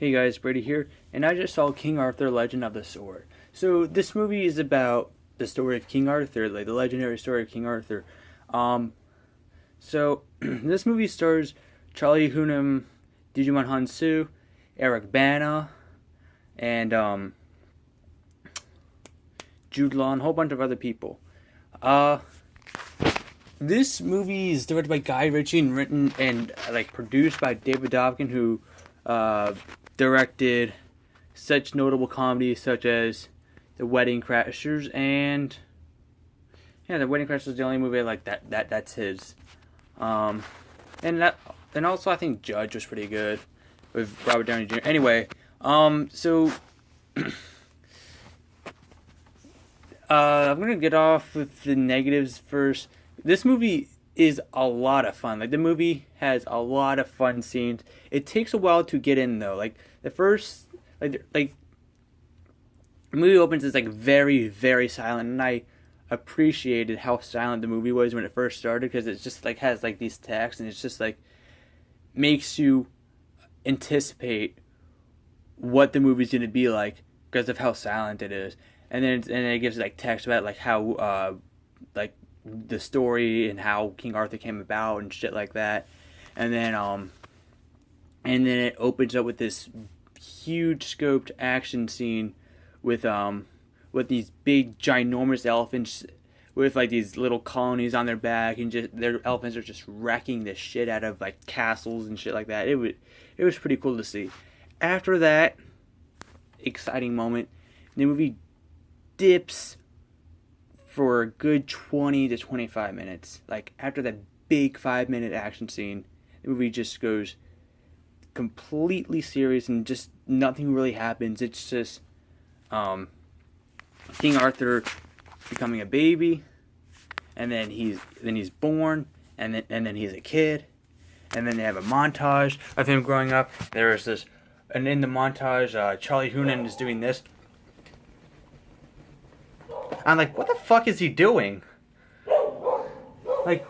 Hey guys, Brady here, and I just saw King Arthur: Legend of the Sword. So this movie is about the story of King Arthur, like the legendary story of King Arthur. Um, this movie stars Charlie Hunnam, Digimon Hansu, Eric Bana, and Jude Law, and a whole bunch of other people. Uh, this movie is directed by Guy Ritchie and written and produced by David Dobkin, who uh, directed such notable comedies such as The Wedding Crashers and The Wedding Crashers is the only movie I like that's his. Um, and that and also I think Judge was pretty good with Robert Downey Jr. Anyway, so I'm gonna get off with the negatives first. This movie is a lot of fun. Like the movie has a lot of fun scenes. It takes a while to get in though. Like the first, like the movie opens is like very very silent, and I appreciated how silent the movie was when it first started because it just like has like these texts and it's just like makes you anticipate what the movie's gonna be like because of how silent it is, and it gives like text about like how like the story and how King Arthur came about and shit like that, and then it opens up with this huge scoped action scene with these big ginormous elephants with like these little colonies on their back and just their elephants are just wrecking the shit out of like castles and shit like that. It was pretty cool to see. After that exciting moment, the movie dips for a good 20 to 25 minutes. Like after that big 5-minute action scene, the movie just goes completely serious and just nothing really happens. It's just King Arthur becoming a baby, and then he's born, and then he's a kid, and then they have a montage of him growing up. There's this, and in the montage, Charlie Hunnam is doing this. I'm like, what the fuck is he doing? Like,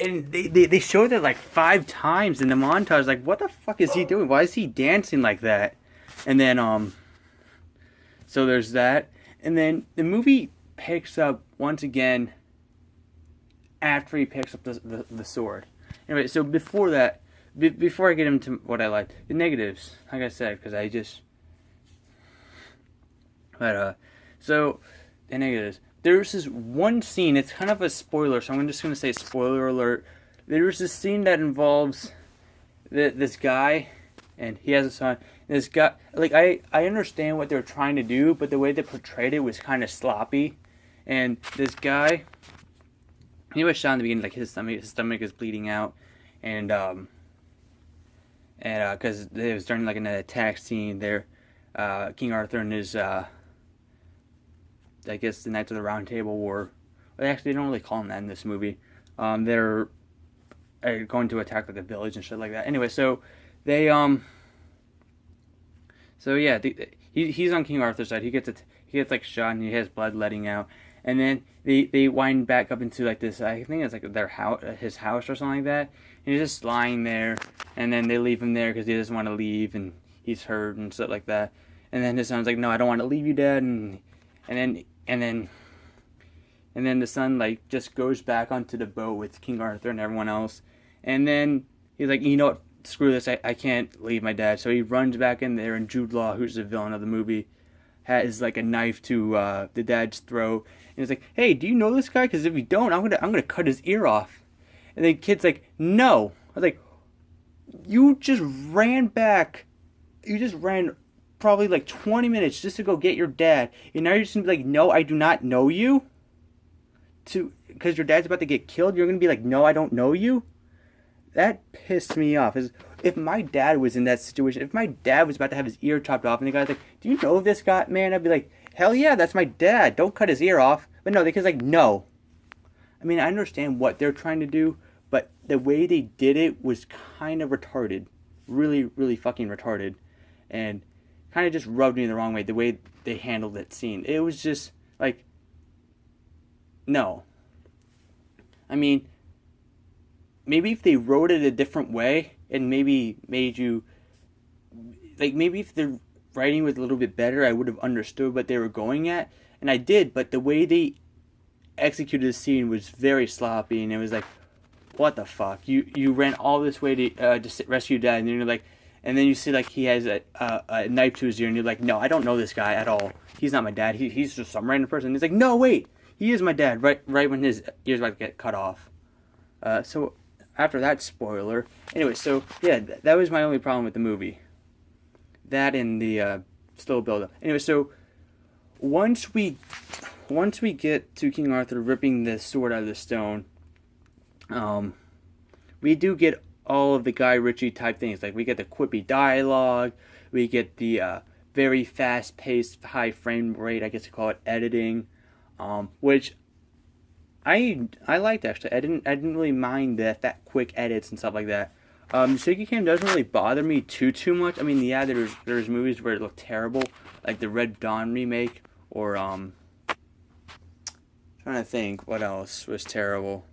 and they showed it like 5 times in the montage. Like, what the fuck is he doing? Why is he dancing like that? And then so there's that, and then the movie picks up once again after he picks up the sword. Anyway, so before that, before I get into what I liked, the negatives, like I said, because I just, so the negatives. There's this one scene. It's kind of a spoiler, so I'm just gonna say spoiler alert. There's this scene that involves this guy, and he has a son. This guy, like I understand what they're trying to do, but the way they portrayed it was kind of sloppy. And this guy, he was shot in the beginning, like his stomach is bleeding out, and because it was during like an attack scene there, King Arthur and his I guess the Knights of the Round Table were, well, actually they don't really call them that in this movie. They're going to attack like a village and shit like that. Anyway, so they so yeah, he's on King Arthur's side. He gets like shot and he has blood letting out, and then they wind back up into like this. I think it's like their house, his house or something like that. And he's just lying there, and then they leave him there because he doesn't want to leave, and he's hurt and stuff like that. And then his son's like, "No, I don't want to leave you, Dad." And then the son like just goes back onto the boat with King Arthur and everyone else, and then he's like, "You know what? Screw this, I can't leave my dad." So he runs back in there, and Jude Law, who's the villain of the movie, has like a knife to the dad's throat, and he's like, "Hey, do you know this guy? Because if you don't, I'm gonna cut his ear off." And the kid's like, "No." I was like, "You just ran back. You just ran probably like 20 minutes just to go get your dad, and now you're just gonna be like, 'No, I do not know you.' Because your dad's about to get killed, you're gonna be like, 'No, I don't know you.'" That pissed me off. If my dad was in that situation, if my dad was about to have his ear chopped off, and the guy's like, "Do you know this guy, man?" I'd be like, "Hell yeah, that's my dad. Don't cut his ear off." But no, the kid's like, "No." I mean, I understand what they're trying to do, but the way they did it was kind of retarded. Really, really fucking retarded. And kind of just rubbed me the wrong way, the way they handled that scene. It was just, like, no. I mean, maybe if they wrote it a different way and maybe made you like maybe if the writing was a little bit better, I would have understood what they were going at, and I did. But the way they executed the scene was very sloppy, and it was like, what the fuck? You ran all this way to rescue your dad, and then you're like, and then you see like he has a knife to his ear, and you're like, no, I don't know this guy at all. He's not my dad. He's just some random person. And he's like, no, wait, he is my dad. Right when his ear's about to get cut off. So after that spoiler, anyway, so yeah, that was my only problem with the movie. That and the slow build up. Anyway, so once we get to King Arthur ripping the sword out of the stone, we do get all of the Guy Ritchie type things. Like we get the quippy dialogue, we get the very fast paced, high frame rate, I guess you call it, editing, which I liked actually. I didn't really mind that quick edits and stuff like that. Shaky cam doesn't really bother me too much. I mean, yeah, there's movies where it looked terrible, like the Red Dawn remake, or trying to think what else was terrible.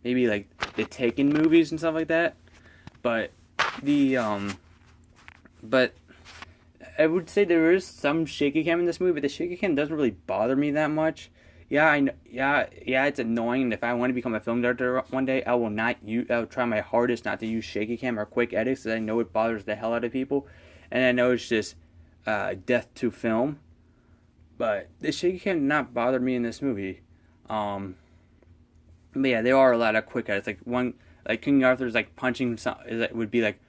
Maybe like the Taken movies and stuff like that. But but I would say there is some shaky cam in this movie, but the shaky cam doesn't really bother me that much. Yeah, I know. Yeah, it's annoying. And if I want to become a film director one day, I will try my hardest not to use shaky cam or quick edits, because I know it bothers the hell out of people, and I know it's just death to film. But the shaky cam did not bother me in this movie. But yeah, there are a lot of quick edits. Like King Arthur's like punching. It would be like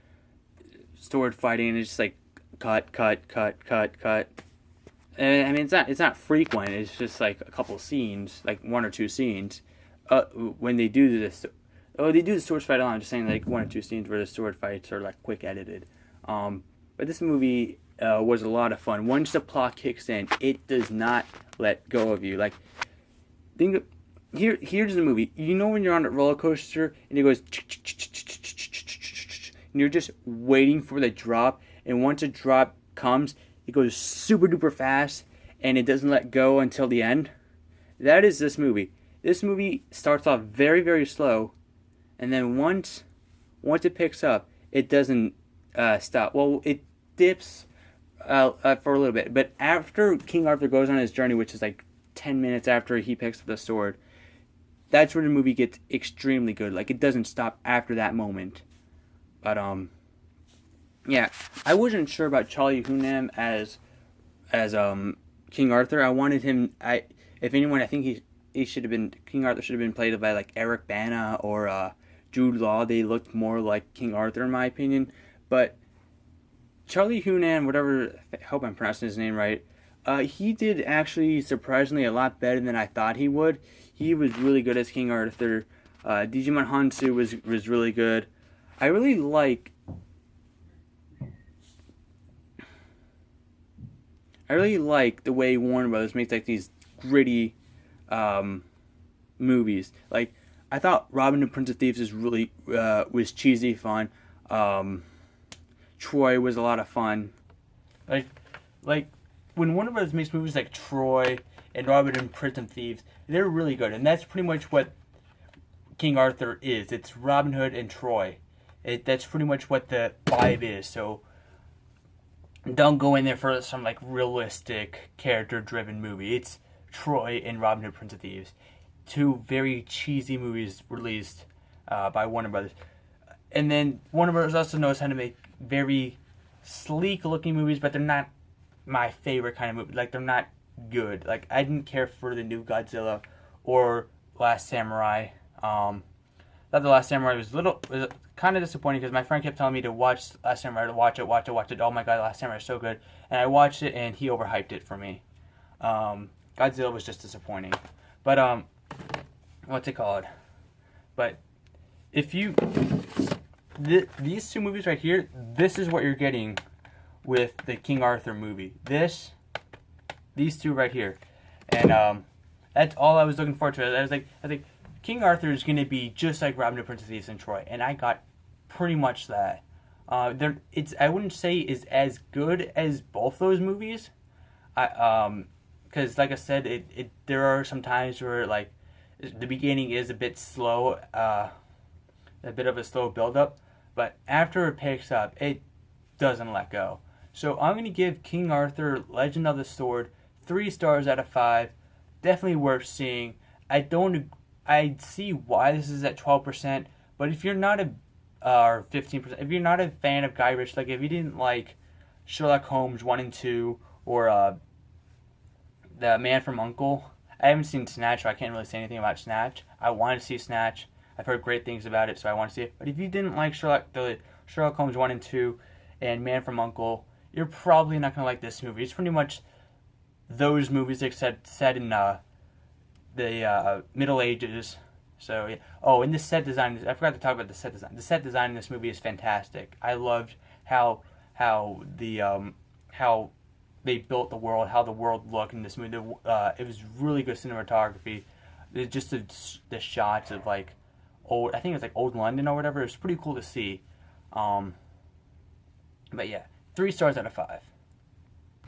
sword fighting, and it's just like cut. And I mean, it's not frequent. It's just like a couple scenes, like one or two scenes. When they do this, they do the sword fight. I'm just saying like one or two scenes where the sword fights are like quick edited. But this movie was a lot of fun. Once the plot kicks in, it does not let go of you. Like, here's the movie. You know when you're on a roller coaster and it goes, and you're just waiting for the drop, and once a drop comes, it goes super duper fast, and it doesn't let go until the end. That is this movie. This movie starts off very, very slow, and then once it picks up, it doesn't stop. Well, it dips for a little bit, but after King Arthur goes on his journey, which is like 10 minutes after he picks up the sword, that's where the movie gets extremely good. Like, it doesn't stop after that moment. But yeah, I wasn't sure about Charlie Hunnam as King Arthur. I wanted him. If anyone, I think he should have been, King Arthur should have been played by like Eric Bana or Jude Law. They looked more like King Arthur in my opinion. But Charlie Hunnam, whatever, I hope I'm pronouncing his name right. He did actually surprisingly a lot better than I thought he would. He was really good as King Arthur. Djimon Hounsou was really good. I really like the way Warner Brothers makes like these gritty movies. Like, I thought Robin Hood, Prince of Thieves was cheesy fun. Troy was a lot of fun. Like when Warner Brothers makes movies like Troy and Robin Hood, Prince of Thieves, they're really good, and that's pretty much what King Arthur is. It's Robin Hood and Troy. That's pretty much what the vibe is. So don't go in there for some like realistic character-driven movie. It's Troy and Robin Hood, Prince of Thieves, two very cheesy movies released by Warner Brothers. And then Warner Brothers also knows how to make very sleek-looking movies, but they're not my favorite kind of movie. Like, they're not good. Like, I didn't care for the new Godzilla or Last Samurai. Thought the Last Samurai was kind of disappointing because my friend kept telling me to watch Last Samurai, to watch it. Oh my god, Last Samurai is so good. And I watched it, and he overhyped it for me. Godzilla was just disappointing. But, what's it called? But if you... these two movies right here, this is what you're getting with the King Arthur movie. These two right here. And, that's all I was looking forward to. I was like, King Arthur is going to be just like Robin Hood, Prince of Thieves, and Troy. And I got pretty much that. I wouldn't say is as good as both those movies. Because like I said, there are some times where like the beginning is a bit slow, a bit of a slow build up, but after it picks up, it doesn't let go. So I'm going to give King Arthur Legend of the Sword 3 stars out of 5. Definitely worth seeing. I see why this is at 12%, but if you're not or 15%, if you're not a fan of Guy Ritchie, like if you didn't like Sherlock Holmes 1 and 2 or The Man from U.N.C.L.E., I haven't seen Snatch, so I can't really say anything about Snatch. I want to see Snatch. I've heard great things about it, so I want to see it. But if you didn't like Sherlock Holmes 1 and 2 and Man from U.N.C.L.E., you're probably not going to like this movie. It's pretty much those movies except set in the Middle Ages. So, yeah. Oh, and the set design, I forgot to talk about the set design. The set design in this movie is fantastic. I loved how they built the world, how the world looked in this movie. It was really good cinematography. Just the shots of like old, I think it was like old London or whatever. It was pretty cool to see. But yeah, 3 stars out of 5.